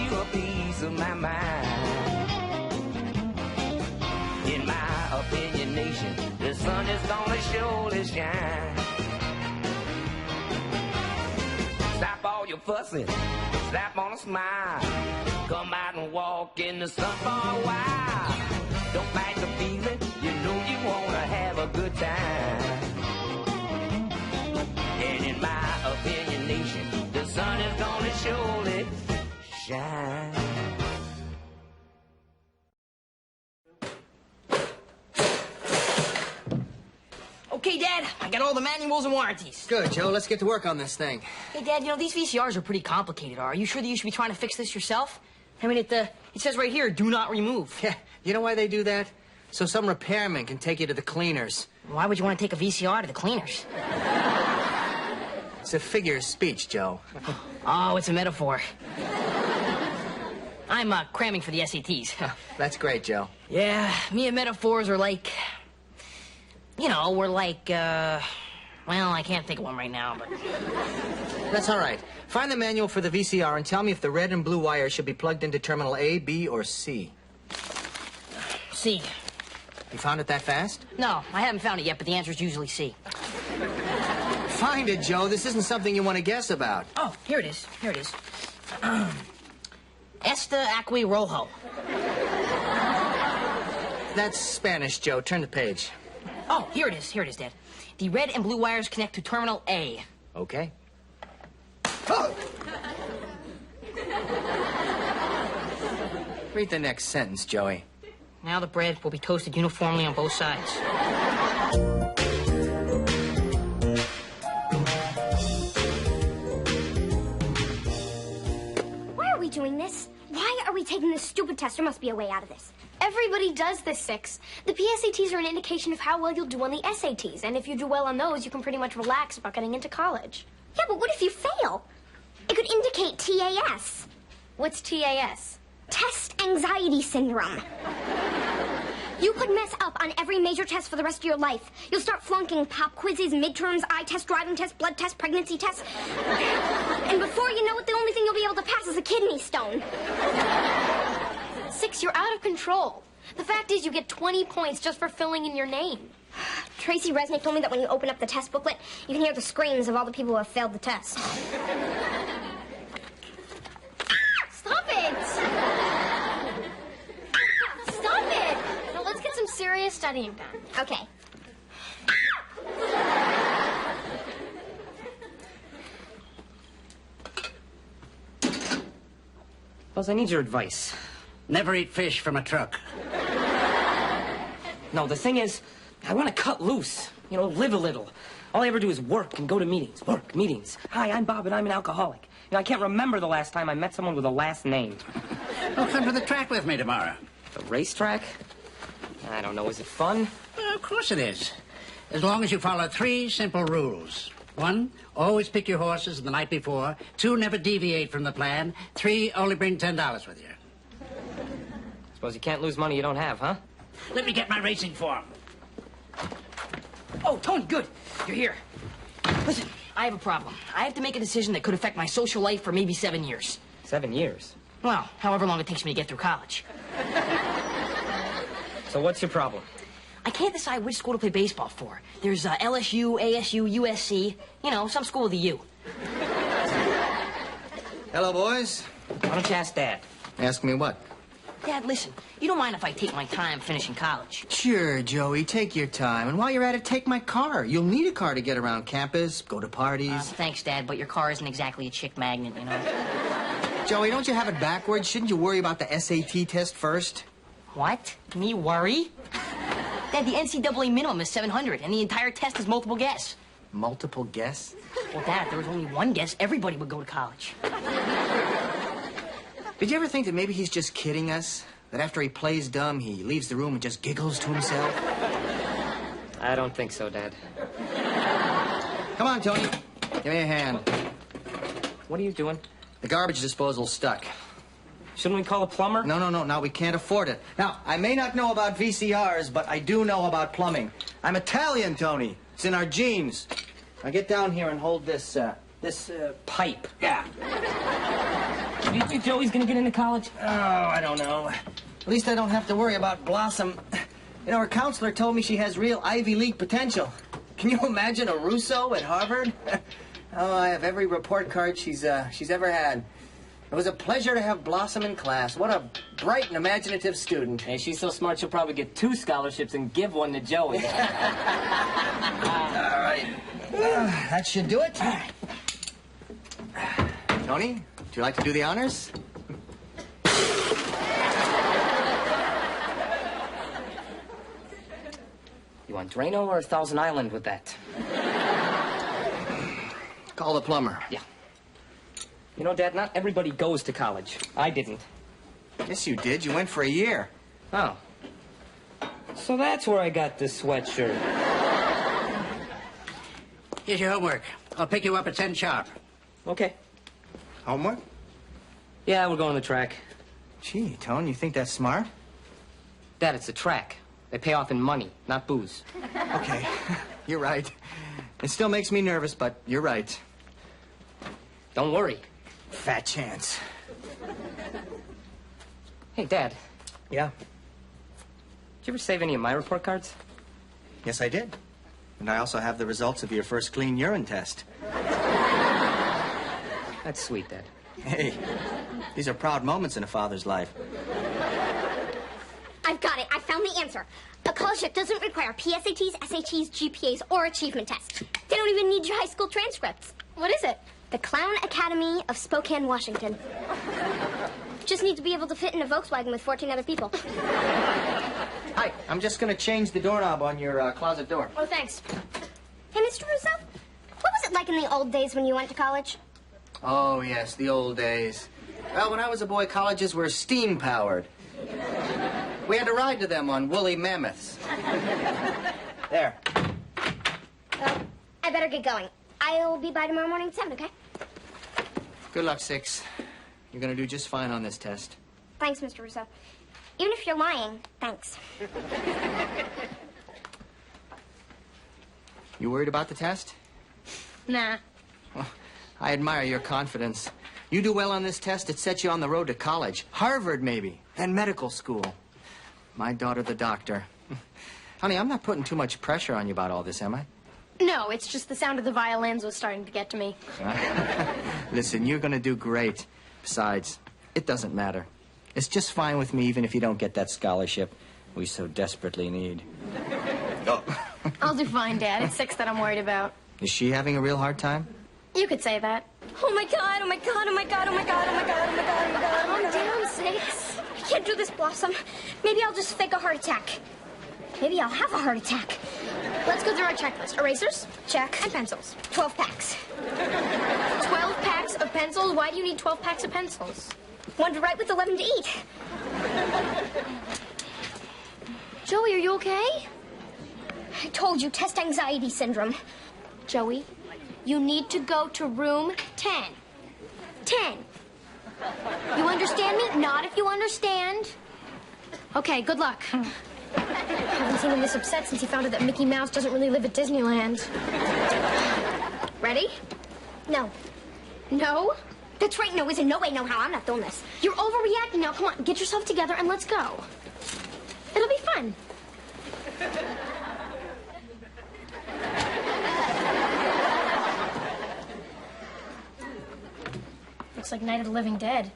you a piece of my mind. In my opinion, nation, the sun is gonna surely shine. Stop all your fussing, slap on a smile. Come out and walk in the sun for a while. Don't fight the feeling, you know you wanna have a good time. And in my opinion, nation, the sun is gonna surely shine. Okay, Dad, I got all the manuals and warranties. Good, Joe. Let's get to work on this thing. Hey, Dad, you know, these VCRs are pretty complicated. Are you sure that you should be trying to fix this yourself? I mean, it says right here, do not remove. Yeah, you know why they do that? So some repairman can take you to the cleaners. Why would you want to take a VCR to the cleaners? It's a figure of speech, Joe. Oh, it's a metaphor. I'm cramming for the SATs. That's great, Joe. Yeah, me and metaphors are like... You know, we're like, well, I can't think of one right now, but... That's all right. Find the manual for the VCR and tell me if the red and blue wires should be plugged into terminal A, B, or C. C. You found it that fast? No, I haven't found it yet, but the answer is usually C. Find it, Joe. This isn't something you want to guess about. Oh, here it is. Here it is. Esta Acqui Rojo. That's Spanish, Joe. Turn the page. Oh, here it is. Here it is, Dad. The red and blue wires connect to terminal A. Okay. Oh! Read the next sentence, Joey. Now the bread will be toasted uniformly on both sides. Why are we doing this? Why are we taking this stupid test? There must be a way out of this. Everybody does this, Six. The PSATs are an indication of how well you'll do on the SATs, and if you do well on those, you can pretty much relax about getting into college. Yeah, but what if you fail? It could indicate TAS. What's TAS? Test anxiety syndrome. You could mess up on every major test for the rest of your life. You'll start flunking pop quizzes, midterms, eye test, driving test, blood test, pregnancy test. And before you know it, the only thing you'll be able to pass is a kidney stone. Six, you're out of control. The fact is you get 20 points just for filling in your name. Tracy Resnick told me that when you open up the test booklet, you can hear the screams of all the people who have failed the test. Stop it! Stop it! Now let's get some serious studying done. Okay. Buzz, I need your advice. Never eat fish from a truck. No, the thing is, I want to cut loose. You know, live a little. All I ever do is work and go to meetings. Work, meetings. Hi, I'm Bob, and I'm an alcoholic. You know, I can't remember the last time I met someone with a last name. Well, come to the track with me tomorrow. The racetrack? I don't know. Is it fun? Well, of course it is. As long as you follow 3 simple rules. 1, always pick your horses the night before. 2, never deviate from the plan. 3, only bring $10 with you. Suppose you can't lose money you don't have, huh? Let me get my racing form. Oh, Tony, good. You're here. Listen, I have a problem. I have to make a decision that could affect my social life for maybe 7 years. 7 years? Well, however long it takes me to get through college. So what's your problem? I can't decide which school to play baseball for. There's LSU, ASU, USC. You know, some school with a U. Hello, boys. Why don't you ask Dad? Ask me what? Dad, listen, you don't mind if I take my time finishing college? Sure, Joey, take your time. And while you're at it, take my car. You'll need a car to get around campus, go to parties. Thanks, Dad, but your car isn't exactly a chick magnet, you know? Joey, don't you have it backwards? Shouldn't you worry about the SAT test first? What? Me worry? Dad, the NCAA minimum is 700, and the entire test is multiple guess. Multiple guess? Well, Dad, if there was only one guess, everybody would go to college. Did you ever think that maybe he's just kidding us? That after he plays dumb, he leaves the room and just giggles to himself? I don't think so, Dad. Come on, Tony. Give me a hand. What are you doing? The garbage disposal's stuck. Shouldn't we call a plumber? No. Now, we can't afford it. Now, I may not know about VCRs, but I do know about plumbing. I'm Italian, Tony. It's in our genes. Now, get down here and hold this pipe. Yeah. Do you think Joey's gonna get into college? Oh, I don't know. At least I don't have to worry about Blossom. You know, her counselor told me she has real Ivy League potential. Can you imagine a Russo at Harvard? Oh, I have every report card she's ever had. It was a pleasure to have Blossom in class. What a bright and imaginative student. Hey, she's so smart she'll probably get 2 scholarships and give one to Joey. All right. That should do it. Tony, would you like to do the honors? You want Drano or Thousand Island with that? Call the plumber. Yeah. You know, Dad, not everybody goes to college. I didn't. Yes, you did. You went for a year. Oh. So that's where I got this sweatshirt. Here's your homework. I'll pick you up at 10 sharp. Okay. Homework? Yeah, we're going to the track. Gee, Tone, you think that's smart? Dad, it's a track. They pay off in money, not booze. Okay, you're right. It still makes me nervous, but you're right. Don't worry. Fat chance. Hey, Dad, Yeah? did you ever save any of my report cards? Yes, I did. And I also have the results of your first clean urine test. That's sweet, Dad. Hey, these are proud moments in a father's life. I've got it. I found the answer. A scholarship doesn't require PSATs, SATs, GPAs, or achievement tests. They don't even need your high school transcripts. What is it? The Clown Academy of Spokane, Washington. Just need to be able to fit in a Volkswagen with 14 other people. Hi, I'm just going to change the doorknob on your closet door. Oh, thanks. Hey, Mr. Russo, what was it like in the old days when you went to college? Oh, yes, the old days. Well, when I was a boy, colleges were steam-powered. We had to ride to them on woolly mammoths. There. Well, I better get going. I'll be by tomorrow morning at 7, okay? Good luck, Six. You're going to do just fine on this test. Thanks, Mr. Russo. Even if you're lying, thanks. You worried about the test? Nah. Well, I admire your confidence. You do well on this test, it sets you on the road to college. Harvard, maybe. Then medical school. My daughter, the doctor. Honey, I'm not putting too much pressure on you about all this, am I? No, it's just the sound of the violins was starting to get to me. Listen, you're going to do great. Besides, it doesn't matter. It's just fine with me, even if you don't get that scholarship we so desperately need. Oh. I'll do fine, Dad. It's 6 that I'm worried about. Is she having a real hard time? You could say that. Oh, my God, oh, my God, oh, my God, oh, my God, oh, my God, oh, my God, oh, my God. Calm down, 6. I can't do this, Blossom. Maybe I'll just fake a heart attack. Maybe I'll have a heart attack. Let's go through our checklist. Erasers? Check. And pencils. 12 packs. 12 packs of pencils? Why do you need 12 packs of pencils? One to write with, 11 to eat. Joey, are you okay? I told you, test anxiety syndrome. Joey, you need to go to room 10. 10. You understand me? Not if you understand. Okay, good luck. I haven't seen him this upset since he found out that Mickey Mouse doesn't really live at Disneyland. Ready? No. No? That's right, no isn't. No way, no how. I'm not doing this. You're overreacting now. Come on, get yourself together and let's go. It'll be fun. Looks like Night of the Living Dead.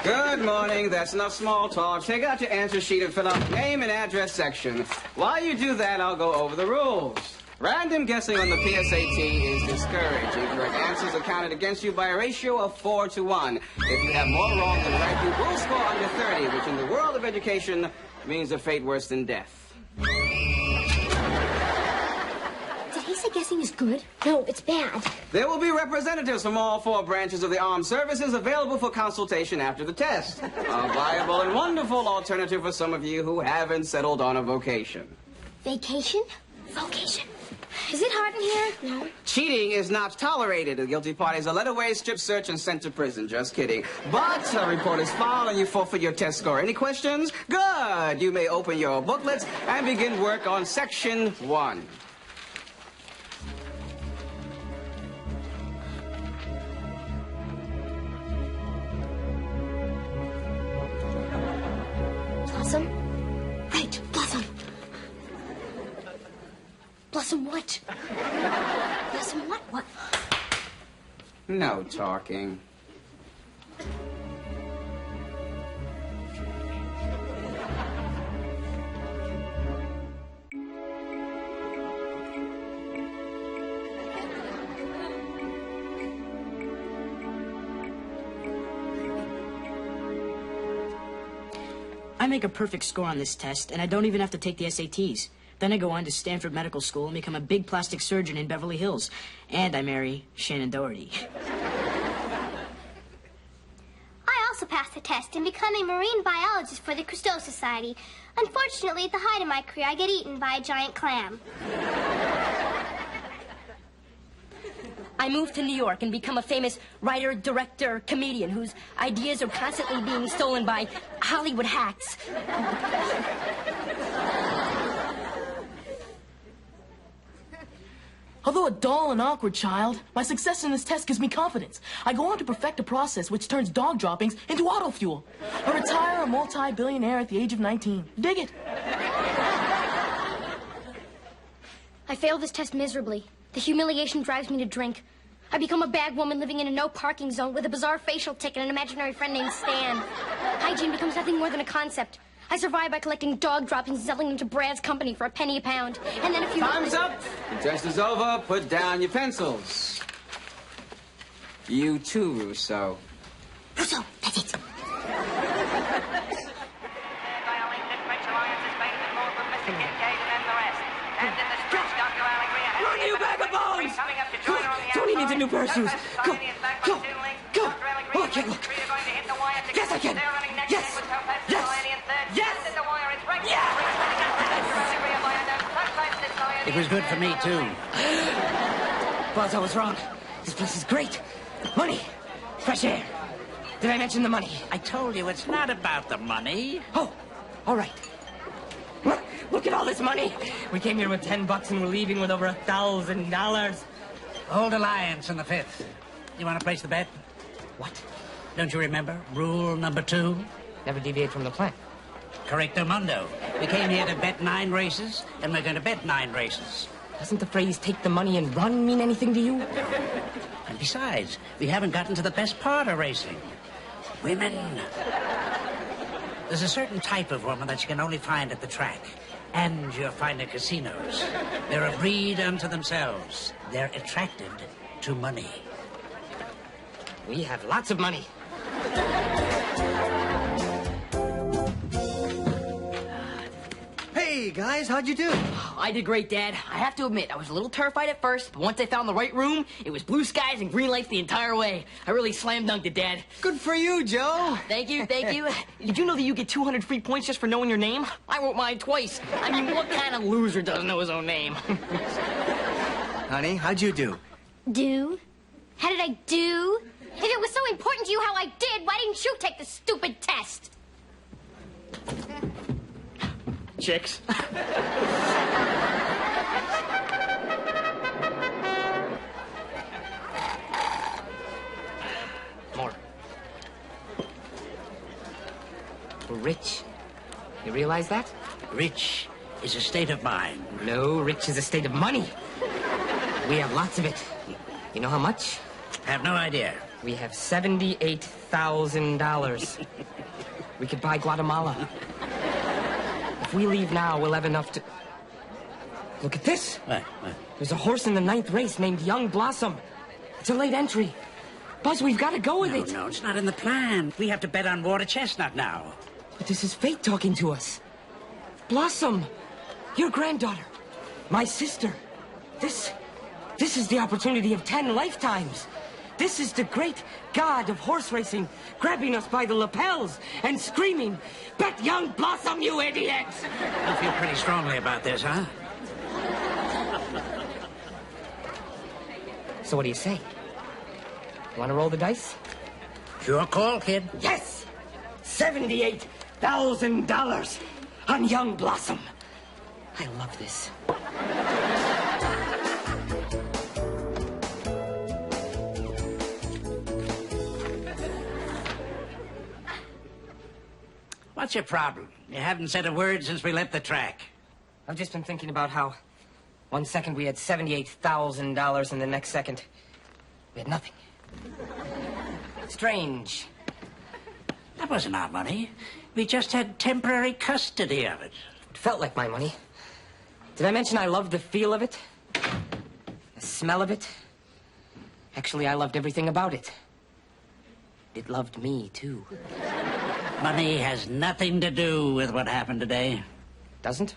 Good morning. That's enough small talk. Take out your answer sheet and fill out the name and address section. While you do that, I'll go over the rules. Random guessing on the PSAT is discouraged. Incorrect answers are counted against you by a ratio of 4 to 1. If you have more wrong than right, you will score under 30, which in the world of education means a fate worse than death. Did he say guessing is good? No, it's bad. There will be representatives from all 4 branches of the armed services available for consultation after the test. A viable and wonderful alternative for some of you who haven't settled on a vocation. Vacation? Vocation. Is it hot in here? No. Cheating is not tolerated. The guilty parties are led away, strip search, and sent to prison. Just kidding. But a report is filed and you forfeit your test score. Any questions? Good. You may open your booklets and begin work on section 1. Blossom? Right, Blossom. Blossom what? Blossom what? What? No talking. I make a perfect score on this test, and I don't even have to take the SATs. Then I go on to Stanford Medical School and become a big plastic surgeon in Beverly Hills. And I marry Shannon Doherty. I also passed the test and become a marine biologist for the Cousteau Society. Unfortunately, at the height of my career, I get eaten by a giant clam. I moved to New York and become a famous writer, director, comedian whose ideas are constantly being stolen by Hollywood hacks. Although a dull and awkward child, my success in this test gives me confidence. I go on to perfect a process which turns dog droppings into auto fuel. I retire a multi-billionaire at the age of 19. Dig it? I failed this test miserably. The humiliation drives me to drink. I become a bad woman living in a no parking zone with a bizarre facial tic and an imaginary friend named Stan. Hygiene becomes nothing more than a concept. I survive by collecting dog droppings and selling them to Brad's company for a penny a pound. And then a few... Time's up! The test is over. Put down your pencils. You too, Rousseau. Rousseau, that's it. Run, you bag of bones! Tony needs a new pair of shoes. Go, go, go! Oh, I can't look. Yes, I can. Yes, yes, yes, yes! It was good for me, too. Buzz, I was wrong. This place is great. Money, fresh air. Did I mention the money? I told you it's not about the money. Oh, all right. Look at all this money. We came here with $10 and we're leaving with over $1,000. Old Alliance in the 5th. You want to place the bet? What? Don't you remember? Rule number 2? Never deviate from the plan. Correcto mundo. We came here to bet 9 races, and we're going to bet 9 races. Doesn't the phrase take the money and run mean anything to you? And besides, we haven't gotten to the best part of racing. Women. There's a certain type of woman that you can only find at the track. And you'll find at casinos. They're a breed unto themselves. They're attracted to money. We have lots of money. Hey, guys, how'd you do? I did great, Dad. I have to admit, I was a little terrified at first, but once I found the right room, it was blue skies and green lights the entire way. I really slam dunked it, Dad. Good for you, Joe. Thank you, thank you. Did you know that you get 200 free points just for knowing your name? I wrote mine twice. I mean, what kind of loser doesn't know his own name? Honey, how'd you do? Do? How did I do? If it was so important to you how I did, why didn't you take the stupid test? Chicks. More. We're rich. You realize that? Rich is a state of mind. No, rich is a state of money. We have lots of it. You know how much? Have no idea. We have $78,000. We could buy Guatemala. If we leave now, we'll have enough to... Look at this. What? There's a horse in the 9th race named Young Blossom. It's a late entry. Buzz, we've got to go with it. No, it's not in the plan. We have to bet on Water Chestnut now. But this is fate talking to us. Blossom, your granddaughter, my sister. This is the opportunity of 10 lifetimes. This is the great god of horse racing grabbing us by the lapels and screaming, "Bet Young Blossom, you idiots!" You feel pretty strongly about this, huh? So what do you say? You want to roll the dice? Sure call, kid. Yes! $78,000 on Young Blossom. I love this. What's your problem? You haven't said a word since we left the track. I've just been thinking about how 1 second we had $78,000 and the next second we had nothing. Strange. That wasn't our money. We just had temporary custody of it. It felt like my money. Did I mention I loved the feel of it? The smell of it? Actually, I loved everything about it. It loved me, too. Money has nothing to do with what happened today. Doesn't?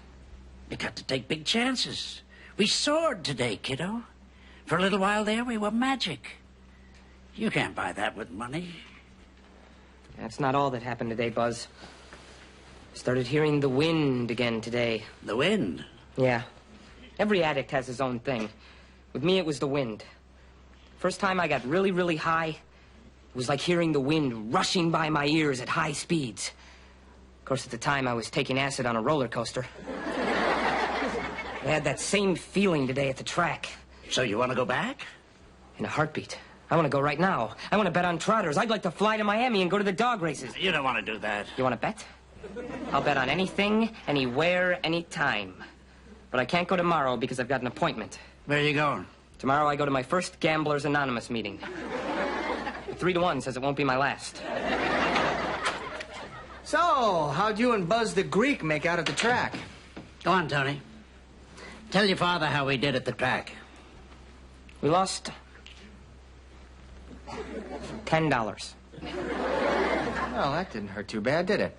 You got to take big chances. We soared today, kiddo. For a little while there, we were magic. You can't buy that with money. That's not all that happened today, Buzz. Started hearing the wind again today. The wind? Yeah. Every addict has his own thing. With me, it was the wind. First time I got really, really high, it was like hearing the wind rushing by my ears at high speeds. Of course, at the time, I was taking acid on a roller coaster. I had that same feeling today at the track. So you want to go back? In a heartbeat. I want to go right now. I want to bet on trotters. I'd like to fly to Miami and go to the dog races. You don't want to do that. You want to bet? I'll bet on anything, anywhere, anytime. But I can't go tomorrow because I've got an appointment. Where are you going? Tomorrow I go to my first Gamblers Anonymous meeting. 3-1 says it won't be my last. So, how'd you and Buzz the Greek make out at the track? Go on, Tony. Tell your father how we did at the track. We lost $10. Well, that didn't hurt too bad, did it?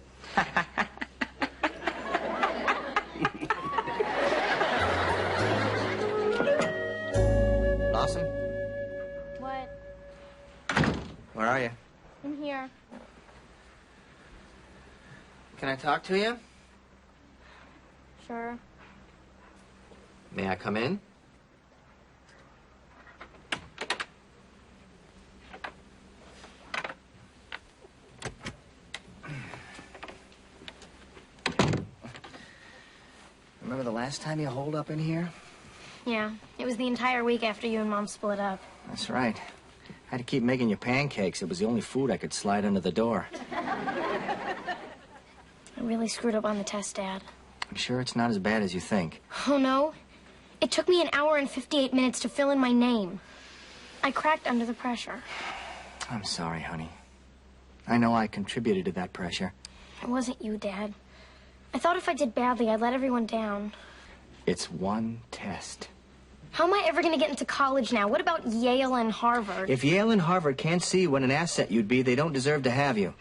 Blossom, What? where are you? In here. Can I talk to you? Sure. May I come in? Remember the last time you holed up in here? Yeah, it was the entire week after you and Mom split up. That's right. I had to keep making you pancakes. It was the only food I could slide under the door. I really screwed up on the test, Dad. I'm sure it's not as bad as you think. Oh, no? It took me 1 hour and 58 minutes to fill in my name. I cracked under the pressure. I'm sorry, honey. I know I contributed to that pressure. It wasn't you, Dad. I thought if I did badly, I'd let everyone down. It's one test. How am I ever going to get into college now? What about Yale and Harvard? If Yale and Harvard can't see what an asset you'd be, they don't deserve to have you.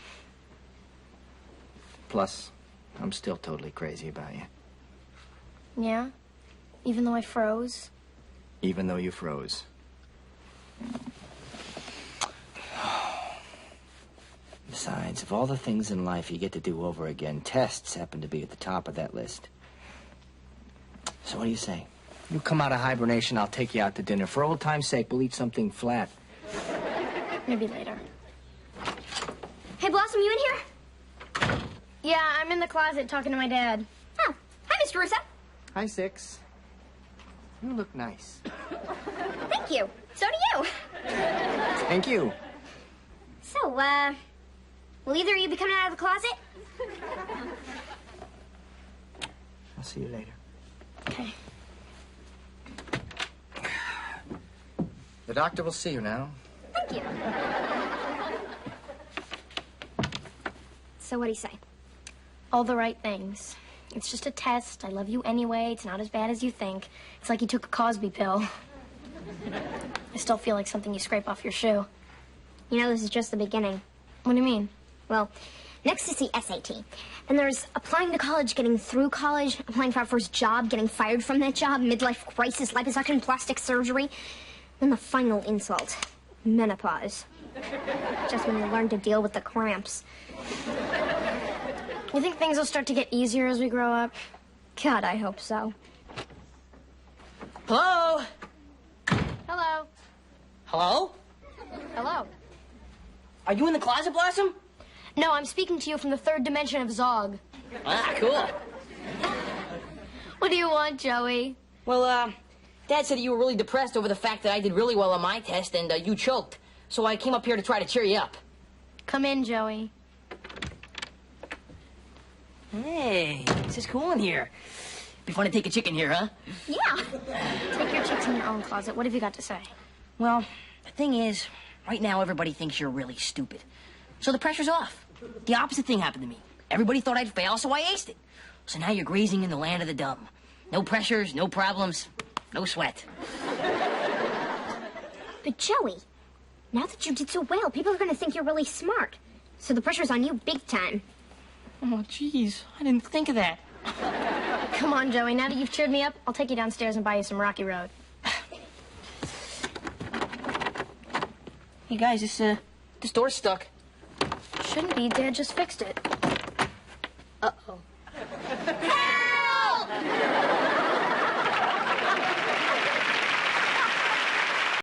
Plus, I'm still totally crazy about you. Yeah? Even though I froze? Even though you froze. Besides, of all the things in life you get to do over again, tests happen to be at the top of that list. So what do you say? You come out of hibernation, I'll take you out to dinner. For old time's sake, we'll eat something flat. Maybe later. Hey, Blossom, you in here? Yeah, I'm in the closet talking to my dad. Oh, hi, Mr. Russo. Hi, Six. You look nice. Thank you. So do you. Thank you. So, will either of you be coming out of the closet? I'll see you later. Okay. The doctor will see you now. Thank you. So what'd he say? All the right things. It's just a test. I love you anyway. It's not as bad as you think. It's like you took a Cosby pill. I still feel like something you scrape off your shoe. You know, this is just the beginning. What do you mean? Well, next is the SAT. Then there's applying to college, getting through college, applying for our first job, getting fired from that job, midlife crisis, liposuction, plastic surgery. Then the final insult, menopause. Just when you learn to deal with the cramps. You think things will start to get easier as we grow up? God, I hope so. Hello? Hello. Hello? Hello. Are you in the closet, Blossom? No, I'm speaking to you from the third dimension of Zog. Ah, cool. What do you want, Joey? Well, Dad said you were really depressed over the fact that I did really well on my test and you choked. So I came up here to try to cheer you up. Come in, Joey. Hey, this is cool in here. Be fun to take a chick in here, huh? Yeah. Take your chicks in your own closet. What have you got to say? Well, the thing is, right now everybody thinks you're really stupid. So the pressure's off. The opposite thing happened to me. Everybody thought I'd fail, so I aced it. So now you're grazing in the land of the dumb. No pressures, no problems, no sweat. But Joey, now that you did so well, people are going to think you're really smart. So the pressure's on you big time. Oh, jeez, I didn't think of that. Come on, Joey. Now that you've cheered me up, I'll take you downstairs and buy you some Rocky Road. Hey, guys, this door's stuck. Shouldn't be. Dad just fixed it.